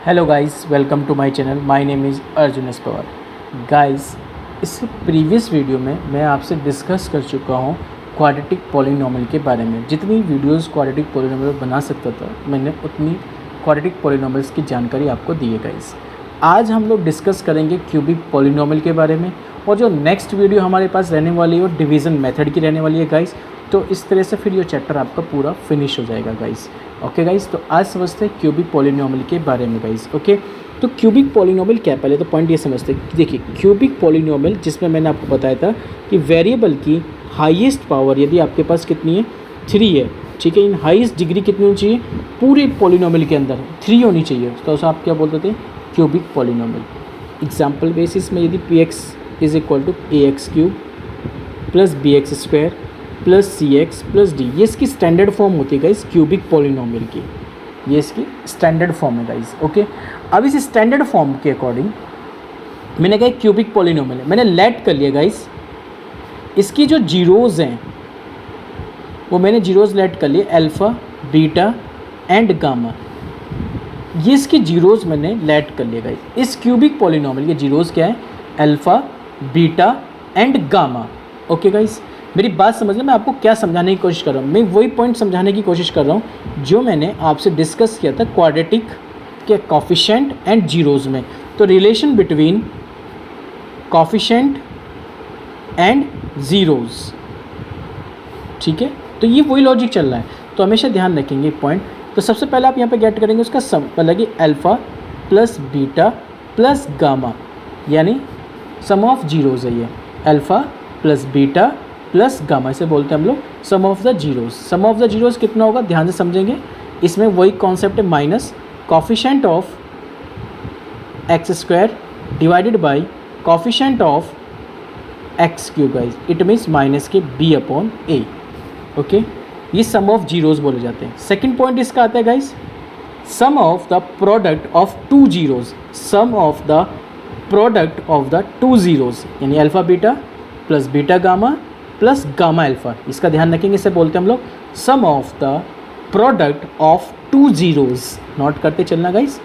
Hello guys, welcome to my channel. My name is Arjun S Pawar. Guys, इस previous video में मैं आपसे discuss कर चुका हूँ क्वाड्रेटिक पॉलिनोमियल के बारे में। जितनी वीडियोस क्वाड्रेटिक पॉलिनोमियल बना सकता था मैंने उतनी क्वाड्रेटिक पॉलिनोमियल्स की जानकारी आपको दी है गाइस। आज हम लोग डिस्कस करेंगे क्यूबिक पॉलिनोमियल के बारे में, और जो नेक्स्ट वीडियो हमारे पास रहने वाली है वो डिवीज़न मेथड की रहने वाली है गाइस। तो इस तरह से फिर ये चैप्टर आपका पूरा फिनिश हो जाएगा गाइस। ओके गाइस, तो आज समझते हैं क्यूबिक पॉलिनोमियल के बारे में गाइस। ओके, तो क्यूबिक पॉलिनोमियल क्या, पहले तो पॉइंट ये समझते हैं। देखिए, क्यूबिक पॉलिनोमियल जिसमें मैंने आपको बताया था कि वेरिएबल की हाईएस्ट पावर यदि आपके पास कितनी है, 3 है, ठीक है। इन हाईएस्ट डिग्री कितनी होनी चाहिए पूरे पॉलिनोमियल के अंदर, 3 होनी चाहिए। तो उसे आप क्या बोलते थे, क्यूबिक पॉलिनोमियल। एग्जाम्पल बेसिस में यदि p x is equal to a x cube plus b x square plus c x plus d, ये इसकी स्टैंडर्ड फॉर्म होती है गाइस क्यूबिक पॉलिनोमियल की। ये इसकी स्टैंडर्ड फॉर्म है गाइस। ओके, अब इस स्टैंडर्ड फॉर्म के अकॉर्डिंग मैंने कहा क्यूबिक पॉलिनोमियल है, मैंने लेट कर लिया गाइस। इसकी जो जीरोज़ हैं वो मैंने जीरोज़ लेट कर लिए, अल्फ़ा, बीटा एंड गामा। ये इसकी जीरोज़ मैंने लेट कर लिया गाइस। इस क्यूबिक पॉलिनोमियल के जीरोज़ क्या है, alpha, beta and gamma. Okay guys, मेरी बात समझ लें, मैं आपको क्या समझाने की कोशिश कर रहा हूँ। मैं वही पॉइंट समझाने की कोशिश कर रहा हूँ जो मैंने आपसे डिस्कस किया था क्वाड्रेटिक के कॉफिशेंट एंड जीरोज़ में। तो relation between coefficient and zeros, ठीक है। तो ये वही लॉजिक चल रहा है, तो हमेशा ध्यान रखेंगे पॉइंट। तो सबसे पहले आप यहाँ पे गेट करेंगे उसका सम, मतलब कि alpha plus beta plus gamma, यानी सम ऑफ जीरोज़ है ये, alpha plus beta plus gamma, इसे बोलते हैं हम लोग sum of the zeros. Sum of the zeros कितना होगा, ध्यान से समझेंगे। इसमें वही कॉन्सेप्ट है, minus coefficient of x square divided by coefficient of x cube guys. It means minus के बी अपॉन ए। ओके, ये सम ऑफ जीरोज़ बोले जाते हैं। सेकेंड पॉइंट इसका आता है guys, sum of the product of two zeros. Sum of the product of the two zeros, यानी alpha beta plus beta gamma plus gamma alpha. इसका ध्यान रखेंगे, इसे बोलते हैं हम लोग sum of the product of two zeros. Note करते चलना गाइस,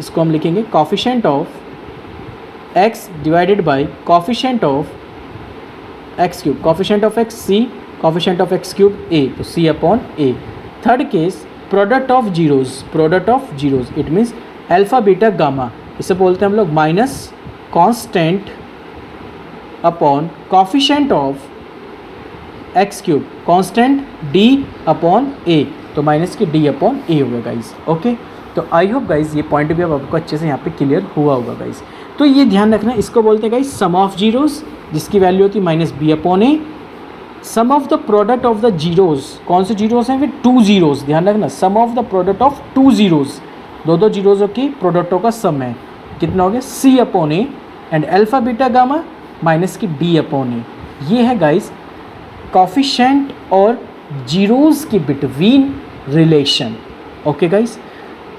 इसको हम लिखेंगे coefficient of x divided by coefficient of x cube, coefficient of x c, coefficient of x cube a, तो सी upon a. Third case, product of zeros, product of zeros, it means alpha beta gamma, इसे बोलते हैं हम लोग minus constant upon coefficient of x cube, constant d upon a, तो minus की d upon ए होगा guys. Okay, तो I hope guys ये पॉइंट भी अब आपको अच्छे से यहाँ पे क्लियर हुआ होगा गाइज। तो ये ध्यान रखना, इसको बोलते हैं गाइज सम ऑफ जीरोज़, जिसकी वैल्यू होती है minus b upon a. Sum of the product of the zeros, कौन से जीरोज़ हैं, फिर टू जीरोज़, ध्यान रखना, sum of the product of two zeros, दो जीरोज़ों की प्रोडक्टों का सम है, कितना हो गया, c upon a and alpha beta gamma minus की डी अपॉन ए। ये है गाइज कॉफिशेंट और जीरोज़ के बिटवीन रिलेशन। ओके गाइज,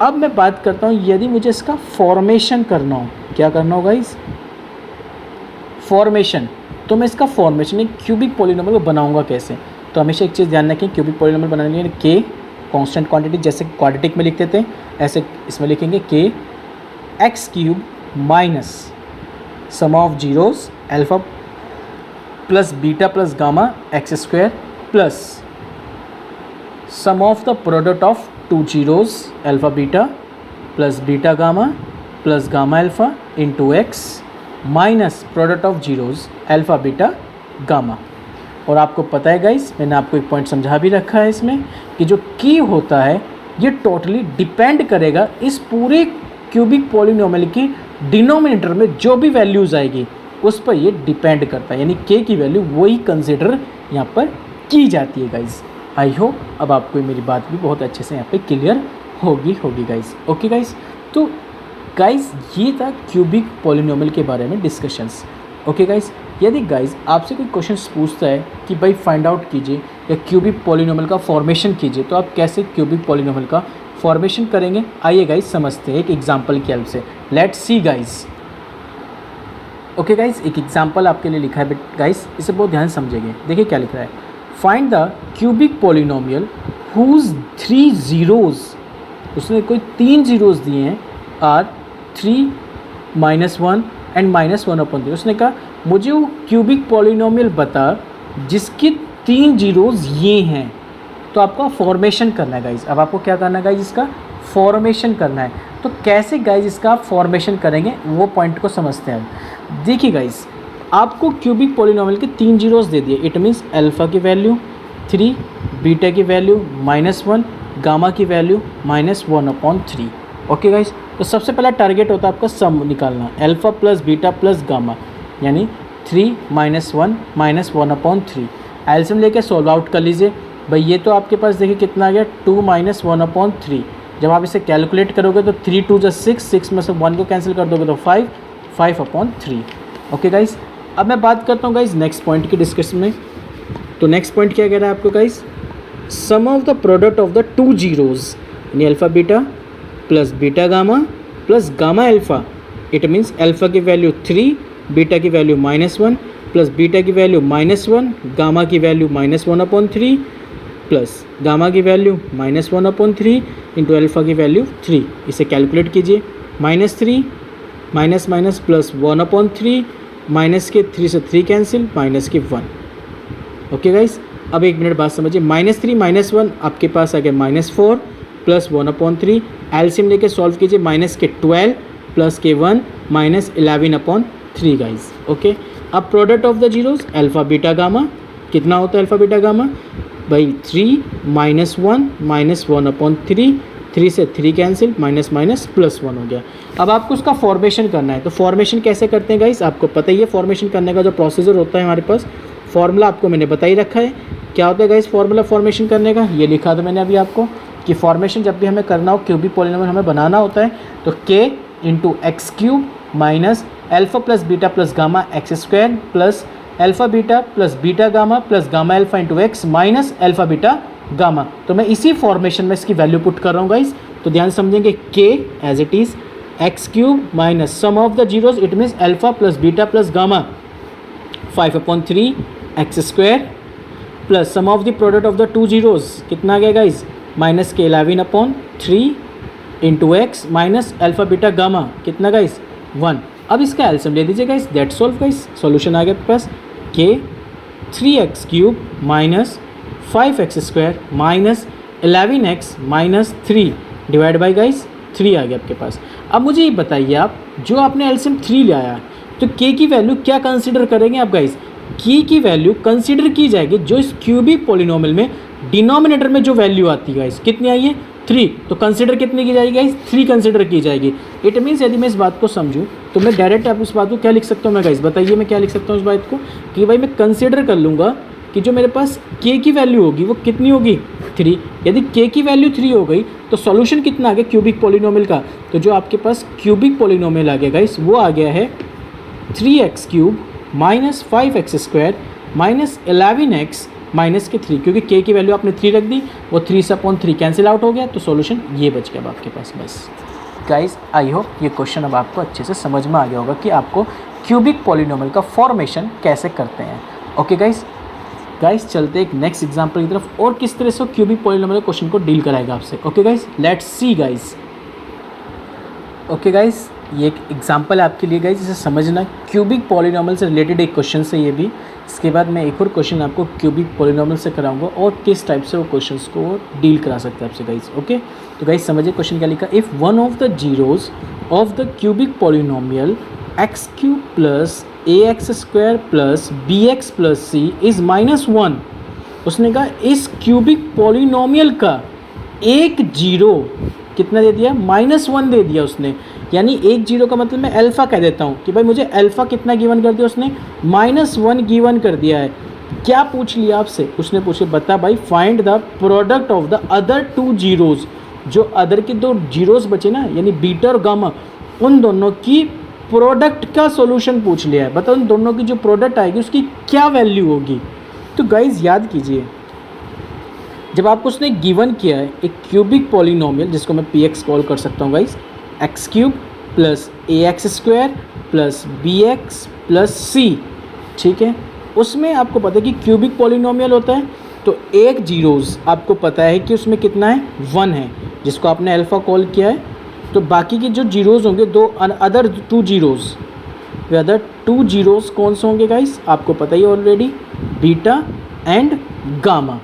अब मैं बात करता हूँ यदि मुझे इसका फॉर्मेशन करना हो, क्या करना हो गाइज, फॉर्मेशन। तो मैं इसका फॉर्मेशन एक क्यूबिक पॉलिनोमियल को बनाऊंगा कैसे। तो हमेशा एक चीज़ ध्यान रखें, क्यूबिक पॉलिनोमियल बनाने के लिए के कांस्टेंट क्वांटिटी, जैसे क्वाड्रेटिक में लिखते थे ऐसे इसमें लिखेंगे के x cube minus sum of zeros alpha plus beta plus gamma x square plus sum of the product of two zeros alpha beta plus beta gamma plus gamma alpha into x minus product of zeros alpha beta gamma. और आपको पता है guys, मैंने आपको एक point समझा भी रखा है इसमें कि जो की होता है ये टोटली डिपेंड करेगा इस पूरे क्यूबिक पॉलिनोमियल की डिनोमिनेटर में जो भी वैल्यूज़ आएगी उस पर ये डिपेंड करता है, यानी के की वैल्यू वही कंसिडर यहाँ पर की जाती है गाइज। आई होप अब आपको मेरी बात भी बहुत अच्छे से यहाँ पे क्लियर होगी गाइज। ओके गाइज, तो गाइज ये था क्यूबिक पॉलिनोमियल के बारे में डिस्कशंस। ओके गाइज, यदि गाइज आपसे कोई क्वेश्चंस पूछता है कि भाई फाइंड आउट कीजिए या क्यूबिक पॉलिनोमियल का फॉर्मेशन कीजिए, तो आप कैसे क्यूबिक पॉलिनोमियल का फॉर्मेशन करेंगे, आइए गाइज समझते हैं एक एग्जाम्पल की हेल्प से। Let's see guys. Okay guys, एक एग्जाम्पल आपके लिए लिखा है गाइज, इसे बहुत ध्यान से समझेंगे। देखिए क्या लिख रहा है, find the cubic polynomial whose 3 zeros, उसने कोई 3 जीरोज़ दिए हैं आर 3 -1 एंड -1/3। उसने कहा मुझे वो क्यूबिक पॉलिनोमियल बता जिसके 3 जीरोज़ ये हैं। तो आपको फॉर्मेशन करना है गाइज। अब आपको क्या करना है गाइज, इसका फॉर्मेशन करना है। तो कैसे गाइज इसका आप फॉर्मेशन करेंगे वो पॉइंट को समझते हैं। देखिए गाइज, आपको क्यूबिक पॉलिनोमियल के 3 जीरोज़ दे दिए। इट मीन्स अल्फ़ा की वैल्यू 3, बीटा की वैल्यू -1, गामा की वैल्यू -1/3। ओके गाइज, तो सबसे पहला टारगेट होता है आपका सम निकालना, alpha plus beta plus gamma, यानी 3 -1 -1/3। एलसीएम लेके सॉल्व आउट कर लीजिए। भाई ये तो आपके पास देखिए कितना आ गया, 2 -1/3। जब आप इसे कैलकुलेट करोगे तो 3 2 = 6, 6 में से 1 को कैंसिल कर दोगे तो 5, 5/3। ओके गाइज, अब मैं बात करता हूँ गाइज नेक्स्ट पॉइंट की डिस्कशन में। तो नेक्स्ट पॉइंट क्या कह रहा है आपको guys, sum of the product of the 2 zeros यानी alpha beta plus beta gamma plus gamma alpha. It means alpha की वैल्यू 3, बीटा की वैल्यू -1 प्लस बीटा की वैल्यू -1, गामा की वैल्यू -1/3 प्लस गामा की वैल्यू -1/3 इंटू अल्फ़ा की value 3। इसे calculate कीजिए। -3 minus minus plus 1/3, minus के 3 से 3 कैंसिल, माइनस के 1। ओके गाइस, अब एक मिनट बात समझिए। -3 -1 आपके पास आ गया -4 प्लस 1/3। एलसीएम लेके सॉल्व कीजिए। माइनस के 12 प्लस के 1 -11/3 गाइस। ओके, अब product of the zeros alpha beta gamma कितना होता है? अल्फ़ा बीटा गामा भाई 3 -1 -1/3, 3 से 3 कैंसिल, माइनस माइनस प्लस 1 हो गया। अब आपको उसका फॉर्मेशन करना है। तो फॉर्मेशन कैसे करते हैं गाइस, आपको पता ही है। फॉर्मेशन करने का जो प्रोसीजर होता है हमारे पास, फॉर्मूला आपको मैंने बता ही रखा है। क्या होता है गाइस फॉर्मूला फॉर्मेशन करने का, ये लिखा था मैंने अभी आपको कि फॉर्मेशन जब भी हमें करना हो, क्यूबिक पॉलिनोमियल हमें बनाना होता है, तो k into x cube minus alpha plus beta plus gamma x square plus alpha beta plus beta gamma plus gamma alpha into x minus alpha beta gamma. तो मैं इसी फॉर्मेशन में इसकी वैल्यू पुट कर रहा हूँ गाइस। तो ध्यान समझेंगे, k as it is x cube minus sum of the zeros, it means alpha plus beta plus gamma 5/3 x square plus sum of the product of the 2 zeros कितना आ गया guys, minus के 11/3 into x minus alpha beta gamma कितना guys 1। अब इसका LCM ले दीजिए guys, that solve guys. Solution आ गया आपके पास k 3x cube minus 5x square minus 11x minus 3 divide by guys 3 आ गया आपके पास। अब मुझे ये बताइए, आप जो आपने एलसीएम 3 लाया तो k की वैल्यू क्या कंसीडर करेंगे आप गाइस? k की वैल्यू कंसीडर की जाएगी जो इस क्यूबिक पॉलिनोमियल में डिनोमिनेटर में जो वैल्यू आती है गाइस, कितनी आई है 3। तो कंसीडर कितनी की जाएगी गाइस, 3 कंसीडर की जाएगी। इट मीन्स यदि मैं इस बात को समझूं तो मैं डायरेक्ट आप उस बात को क्या लिख सकता हूँ मैं गाइस, बताइए मैं क्या लिख सकता हूँ उस बात को कि भाई मैं कंसीडर कर लूँगा कि जो मेरे पास k की वैल्यू होगी वो कितनी होगी 3। यदि k की वैल्यू 3 हो गई तो सॉल्यूशन कितना आ गया क्यूबिक पॉलिनोमियल का। तो जो आपके पास क्यूबिक पॉलिनोमियल आ गया गाइस वो आ गया है 3x cube minus 5x square minus 11x minus के 3, क्योंकि k की वैल्यू आपने 3 रख दी, वो 3/3 कैंसिल आउट हो गया। तो सॉल्यूशन ये बच गया अब आपके पास। बस गाइस, आई होप ये क्वेश्चन अब आपको अच्छे से समझ में आ गया होगा कि आपको क्यूबिक पॉलिनोमियल का फॉर्मेशन कैसे करते हैं। ओके गाइस चलते एक नेक्स्ट एग्जांपल की तरफ और किस तरह से क्यूबिक पॉलिनोमियल क्वेश्चन को डील कराएगा आपसे। Okay guys, let's see guys. Okay guys, ये एक एग्जांपल है आपके लिए गाइस, इसे समझना। क्यूबिक पॉलिनोमियल से रिलेटेड एक क्वेश्चन है ये भी। इसके बाद मैं एक और क्वेश्चन आपको क्यूबिक पॉलिनोमियल से कराऊंगा और किस टाइप से वो क्वेश्चंस को डील करा सकते हैं आपसे गाइस। ओके, तो गाइस समझिए क्वेश्चन क्या लिखा। If one of the zeros of the cubic polynomial x cube plus a x square plus b x plus c is -1। उसने कहा इस क्यूबिक पॉलिनोमियल का एक जीरो कितना दे दिया, -1 दे दिया उसने। यानी एक जीरो का मतलब मैं अल्फ़ा कह देता हूँ कि भाई मुझे अल्फ़ा कितना गिवन कर दिया उसने, -1 गिवन कर दिया है। क्या पूछ लिया आपसे, उसने पूछे बता भाई find the product of the other 2 zeros. जो अदर के 2 जीरोज़ बचे ना, यानी बीटा और गामा, उन दोनों की प्रोडक्ट का सॉल्यूशन पूछ लिया है। बताओ उन दोनों की जो प्रोडक्ट आएगी उसकी क्या वैल्यू होगी। तो गाइज याद कीजिए, जब आपको उसने गिवन किया है एक क्यूबिक पॉलिनोमियल जिसको मैं px कॉल कर सकता हूँ guys, x cube plus a x square plus b x plus c, ठीक है। उसमें आपको पता है कि क्यूबिक पॉलिनोमियल होता है, तो एक जीरोज़ आपको पता है कि उसमें कितना है 1 है, जिसको आपने अल्फ़ा कॉल किया है तो बाकी के जो जीरोज़ होंगे दो अदर टू जीरोज़, वे अदर टू जीरोज़ कौन से होंगे गाइस, आपको पता ही ऑलरेडी, बीटा एंड गामा।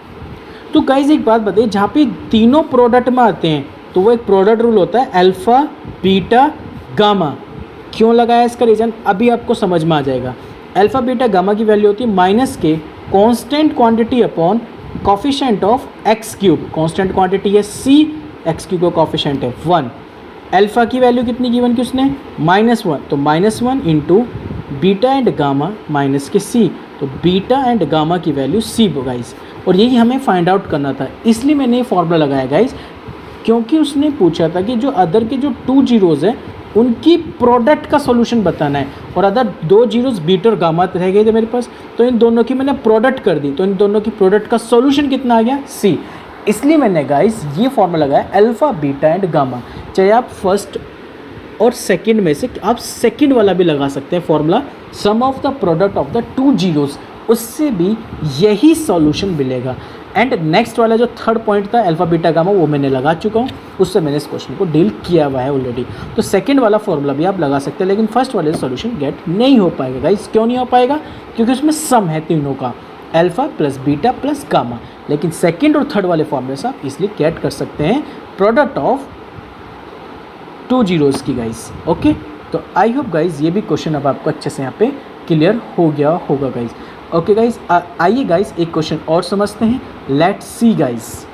तो गाइस एक बात बताइए, जहाँ पे तीनों प्रोडक्ट में आते हैं तो वो एक प्रोडक्ट रूल होता है, अल्फ़ा बीटा गामा। क्यों लगाया इसका रीज़न अभी आपको समझ में आ जाएगा। अल्फ़ा बीटा गामा की वैल्यू होती है माइनस के constant quantity upon coefficient of x cube. Constant quantity है सी, एक्स क्यूब का कोफिशिएंट है 1। अल्फ़ा की वैल्यू कितनी गिवन की उसने, -1, तो -1 into beta and gamma minus के सी, तो बीटा एंड गामा की वैल्यू सी गाइस। और यही हमें फाइंड आउट करना था, इसलिए मैंने ये फॉर्मूला लगाया गाइस, क्योंकि उसने पूछा था कि जो अदर के जो टू जीरोज़ हैं उनकी प्रोडक्ट का सॉल्यूशन बताना है, और अदर दो जीरोज़ बीटा और गामा रह गए थे मेरे पास, तो इन दोनों की मैंने प्रोडक्ट कर दी, तो इन दोनों की प्रोडक्ट का सॉल्यूशन कितना आ गया, सी। इसलिए मैंने गाइस ये फॉर्मूला लगाया अल्फ़ा बीटा एंड गामा। चाहे आप फर्स्ट और सेकंड में से आप सेकंड वाला भी लगा सकते हैं formula, sum of the product of the two zeros, उससे भी यही सॉल्यूशन मिलेगा। एंड नेक्स्ट वाला जो थर्ड पॉइंट था अल्फ़ा बीटा गामा, वो मैंने लगा चुका हूँ, उससे मैंने इस क्वेश्चन को डील किया हुआ है ऑलरेडी। तो सेकंड वाला फॉर्मूला भी आप लगा सकते हैं, लेकिन फर्स्ट वाले सॉल्यूशन गेट नहीं हो पाएगा गाइस। क्यों नहीं हो पाएगा, क्योंकि उसमें सम है तीनों का, alpha plus beta plus gamma. लेकिन सेकंड और थर्ड वाले फॉर्मूले से आप इसलिए गेट कर सकते हैं प्रोडक्ट ऑफ टू जीरोज़ की गाइस। ओके, तो आई होप गाइस ये भी क्वेश्चन अब आपको अच्छे से यहाँ पे क्लियर हो गया होगा गाइस। ओके गाइस, आइए गाइस एक क्वेश्चन और समझते हैं, let's see guys.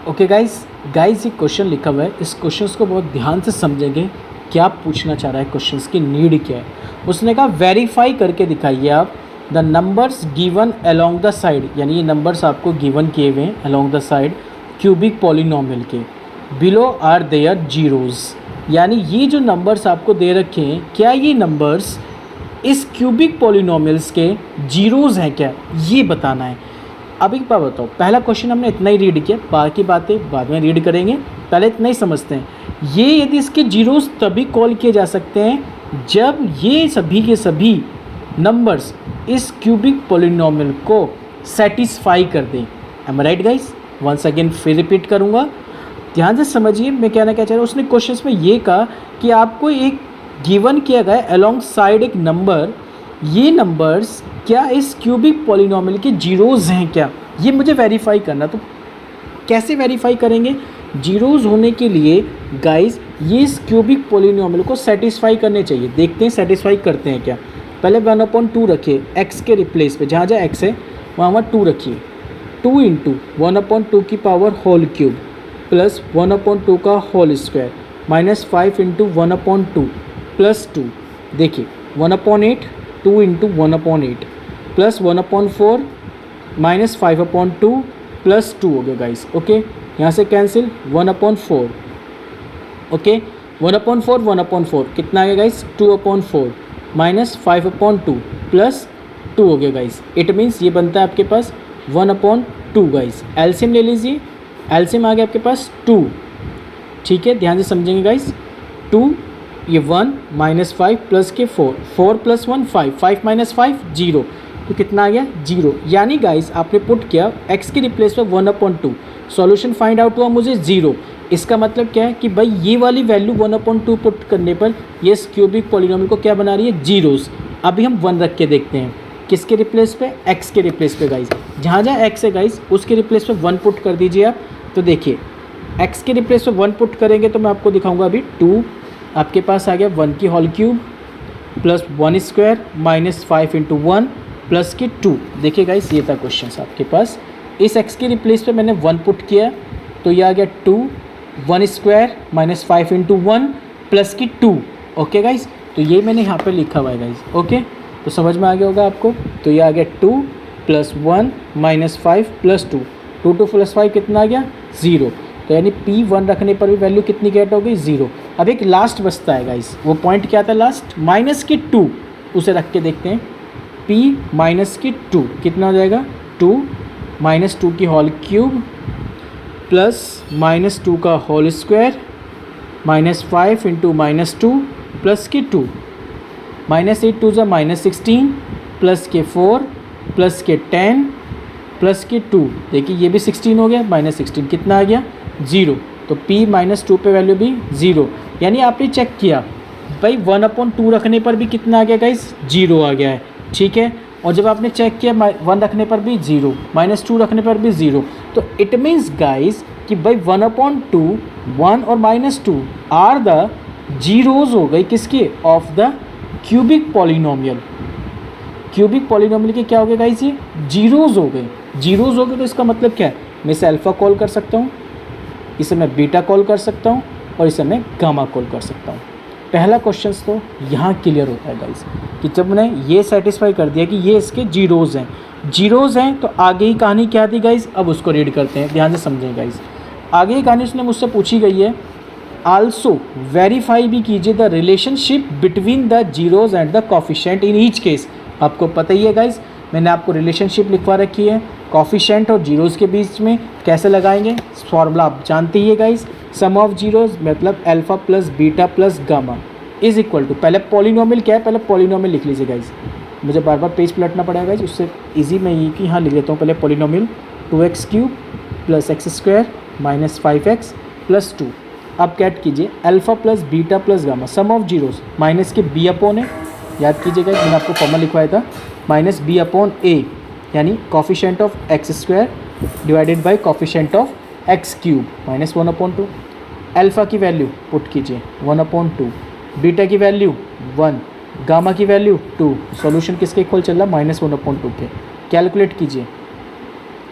Okay guys, ये क्वेश्चन लिखा हुआ है, इस क्वेश्चन को बहुत ध्यान से समझेंगे, क्या पूछना चाह रहा है, क्वेश्चन की नीड क्या है। उसने कहा वेरीफाई करके दिखाइए आप the numbers given along the side, यानी ये नंबर्स आपको गिवन किए हुए हैं along the side cubic polynomial के, बिलो आर देयर जीरोज़, यानी ये जो नंबर्स आपको दे रखे हैं, क्या ये नंबर्स इस क्यूबिक पॉलिनोमियल्स के जीरोज़ हैं क्या, ये बताना है। अब एक बात बताओ, पहला क्वेश्चन हमने इतना ही रीड किया, बाकी बातें बाद में रीड करेंगे, पहले इतना ही समझते हैं। ये यदि इसके जीरोज़ तभी कॉल किए जा सकते हैं जब ये सभी के सभी नंबर्स इस क्यूबिक पॉलिनोमियल को सेटिस्फाई कर दें। Am right guys, once again फिर रिपीट करूँगा, ध्यान से समझिए मैं कहना क्या चाह रहा हूँ। उसने क्वेश्चन में ये कहा कि आपको एक गिवन किया गया अलोंग साइड एक नंबर, ये नंबर्स क्या इस क्यूबिक पॉलिनोमियल के जीरोज़ हैं क्या, ये मुझे वेरीफाई करना। तो कैसे वेरीफाई करेंगे, जीरोज़ होने के लिए गाइस ये इस क्यूबिक पॉलिनोमियल को सेटिस्फाई करने चाहिए। देखते हैं सेटिस्फाई करते हैं क्या। पहले 1/2 रखिए एक्स के रिप्लेस पे, जहाँ जहाँ एक्स है वहाँ 2 रखिए, 2 इंटू 1/2 की पावर होल क्यूब प्लस 1/2 का whole square minus 5 into 1/2 plus 2, देखिए 1/8, 2 इंटू 1/8 प्लस 1/4 माइनस 5/2 प्लस 2 हो गया गाइस। ओके, यहाँ से कैंसिल 1/4, ओके 1/4 1/4 कितना आ गया गाइस, 2/4 माइनस 5/2 प्लस 2 हो गया गाइस। इट मीन्स ये बनता है आपके पास 1/2 गाइस। एलसीएम ले लीजिए, एलसीएम आ गया आपके पास 2, ठीक है, ध्यान से समझेंगे गाइस। 2 ये 1 माइनस 5 प्लस के 4, 4 प्लस 1 5, 5 माइनस 5 0, तो कितना आ गया 0। यानी गाइस आपने पुट किया x के रिप्लेस पे 1/2, सॉल्यूशन फाइंड आउट हुआ मुझे 0। इसका मतलब क्या है कि भाई ये वाली वैल्यू 1/2 पुट करने पर ये क्यूबिक पॉलिनोमियल को क्या बना रही है, जीरोज़। अभी हम 1 रख के देखते हैं, किसके रिप्लेस पे, x के रिप्लेस पे गाइस। जहाँ जहाँ x है गाइस उसके रिप्लेस पे 1 पुट कर दीजिए आप। तो देखिए x के रिप्लेस पे 1 पुट करेंगे तो मैं आपको दिखाऊंगा अभी 2 आपके पास आ गया 1 की whole cube plus 1 square minus 5 into 1 plus के 2। देखिए गाइस ये था क्वेश्चन आपके पास, इस x के रिप्लेस पे मैंने 1 पुट किया तो ये आ गया 2, 1 स्क्वायर माइनस 5 इंटू 1 प्लस की 2। ओके गाइस, तो ये मैंने यहाँ पर लिखा हुआ है गाइस। ओके, तो समझ में आ गया होगा आपको। तो ये आ गया 2 प्लस 1 माइनस 5 प्लस 2, 2 प्लस 5 कितना आ गया 0। तो यानी P1 रखने पर भी वैल्यू कितनी गेट हो गई 0। अब एक लास्ट बचता है गाइस, वो पॉइंट क्या था लास्ट, माइनस के 2, उसे रख के देखते हैं। P माइनस के 2 कितना हो जाएगा, 2 माइनस 2 की होल क्यूब प्लस माइनस 2 का whole square minus 5 into minus 2 plus के 2, माइनस 8 2 माइनस 16 प्लस के 4 प्लस के 10 प्लस के 2। देखिए ये भी 16 हो गया, माइनस 16 कितना आ गया 0। तो p माइनस 2 पे वैल्यू भी 0, यानी आपने चेक किया भाई 1/2 रखने पर भी कितना आ गया गाइस, 0 आ गया है, ठीक है। और जब आपने चेक किया 1 रखने पर भी 0, -2 रखने पर भी 0, तो इट मीन्स गाइस कि भाई 1/2, 1 और -2 आर द जीरोज़ हो गई किसके, of the cubic polynomial. Cubic polynomial के क्या हो गए गाइस, ये जीरोज़ हो गए। जीरोज़ हो गए तो इसका मतलब क्या है, मैं इसे अल्फ़ा कॉल कर सकता हूँ, इसे मैं बीटा कॉल कर सकता हूँ और इसे मैं गामा कॉल कर सकता हूँ। पहला क्वेश्चन तो यहाँ क्लियर होता है गाइस कि जब मैंने ये सेटिस्फाई कर दिया कि ये इसके जीरोज़ हैं, जीरोज़ हैं, तो आगे ही कहानी क्या थी गाइस, अब उसको रीड करते हैं, ध्यान से समझें गाइस। आगे ही कहानी उसने मुझसे पूछी गई है, आल्सो वेरीफाई भी कीजिए the relationship between the zeros and the coefficient in each case. आपको पता ही है गाइस, मैंने आपको रिलेशनशिप लिखवा रखी है कॉफिशेंट और जीरोज़ के बीच में, कैसे लगाएंगे फॉर्मूला आप जानते ही है गाइस, सम ऑफ जीरोज़ मतलब alpha plus beta plus gamma is equal to, पहले पॉलिनोमियल क्या है, पहले पॉलिनोमियल लिख लीजिए गाइस, मुझे बार बार पेज पलटना पड़ेगा गाइस, उससे इजी मैं ये कि यहाँ लिख लेता हूँ पहले पॉलिनोमियल 2x³ + x² - 5x + 2। अब कैट कीजिए alpha plus beta plus gamma, sum of zeros minus के b/a, याद कीजिएगा मैंने आपको फॉर्मूला लिखवाया था, माइनस b/a, यानी coefficient of x² divided by coefficient of x³ -1/2। Alpha की वैल्यू पुट कीजिए 1/2, बीटा की वैल्यू 1, गामा की वैल्यू 2। सॉल्यूशन किसके इक्वल चल रहा है, -1/2 के। कैलकुलेट कीजिए,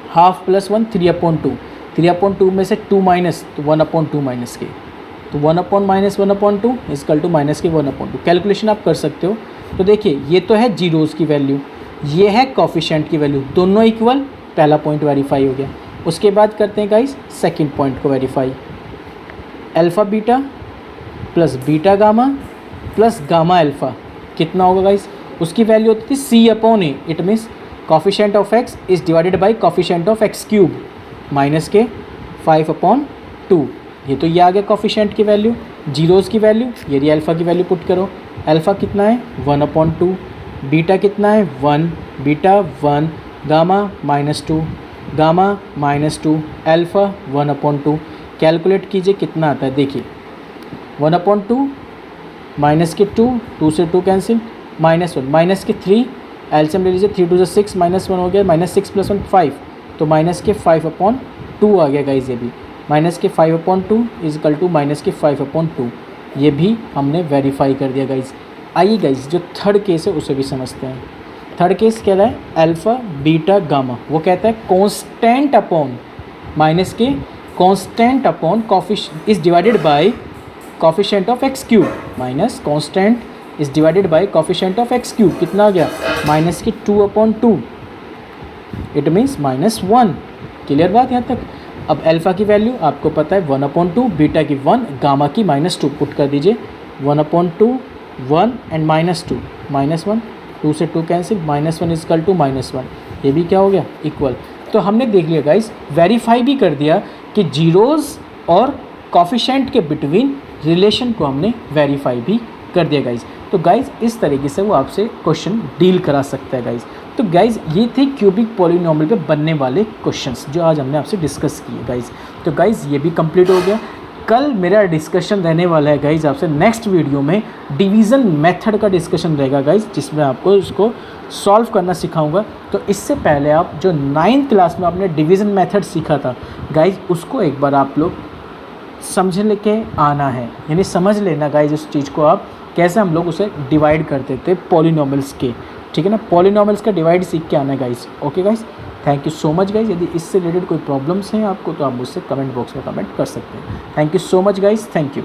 हाफ प्लस 1 3/2, 3/2 में से 2 माइनस तो 1/2 माइनस के, तो 1/-1/2 इक्वल टू माइनस के 1/2। कैलकुलेशन आप कर सकते हो। तो देखिए ये तो है जीरोज़ की वैल्यू, ये है कॉफिशेंट की वैल्यू, दोनों इक्वल, पहला पॉइंट वेरीफाई हो गया। उसके बाद करते हैं गाइस सेकंड पॉइंट को verify, alpha beta plus beta gamma plus gamma alpha कितना होगा गाइस, उसकी वैल्यू होती थी c/a, it means coefficient of x is divided by coefficient of x³ minus के 5/2। ये तो ये आ गया कॉफिशेंट की वैल्यू, जीरोज़ की वैल्यू, ये रही अल्फ़ा की वैल्यू पुट करो, अल्फ़ा कितना है 1/2, बीटा कितना है 1, beta 1, gamma -2, gamma -2, alpha 1/2। Calculate कीजिए कितना आता है, देखिए 1/2 माइनस के 2, 2 से 2 कैंसिल, -1 माइनस के 3, एलसीएम ले लीजिए, 3 2 6 -1 हो गया, -6 + 1 5, तो माइनस के 5/2 आ गया गाइस, ये भी माइनस के 5/2 इज इक्वल टू माइनस के 5/2। ये भी हमने वेरीफाई कर दिया गाइस। आइए गाइस जो थर्ड केस है उसे भी समझते हैं। थर्ड केस कह रहा है अल्फ़ा बीटा गामा, वो कहता है कांस्टेंट अपॉन माइनस के constant upon coefficient is divided by coefficient of x³ minus constant is divided by coefficient of x³ कितना आ गया, माइनस के 2/2, इट मीन्स -1। क्लियर बात यहाँ तक। अब अल्फ़ा की वैल्यू आपको पता है 1/2, बीटा की 1, गामा की -2 पुट कर दीजिए, 1/2, 1 एंड -2, -1, 2 से 2 कैंसिल, -1 इज इक्वल टू -1, ये भी क्या हो गया इक्वल। तो हमने देख लिया गाइस, वेरीफाई भी कर दिया कि जीरोज़ और कॉफिशेंट के बिटवीन रिलेशन को हमने वेरीफाई भी कर दिया गाइस। तो गाइस इस तरीके से वो आपसे क्वेश्चन डील करा सकता है गाइस। तो गाइस ये थे क्यूबिक पॉलिनोमियल पे बनने वाले क्वेश्चंस जो आज हमने आपसे डिस्कस किए गाइस। तो गाइस ये भी कंप्लीट हो गया। कल मेरा डिस्कशन रहने वाला है गाइस आपसे नेक्स्ट वीडियो में डिवीज़न मेथड का डिस्कशन रहेगा गाइस, जिसमें आपको इसको सॉल्व करना सिखाऊंगा। तो इससे पहले आप जो 9th क्लास में आपने डिवीज़न मेथड सीखा था गाइस, उसको एक बार आप लोग समझ लेके आना है, यानी समझ लेना गाइस उस चीज़ को, आप कैसे हम लोग उसे डिवाइड करते थे पॉलिनोमियल्स के, ठीक है ना। पॉलिनोमियल्स का डिवाइड सीख के आना है guys. Okay guys, thank you so much guys. यदि इससे रिलेटेड कोई प्रॉब्लम्स हैं आपको तो आप मुझसे कमेंट बॉक्स में कमेंट कर सकते हैं। Thank you so much guys, thank you.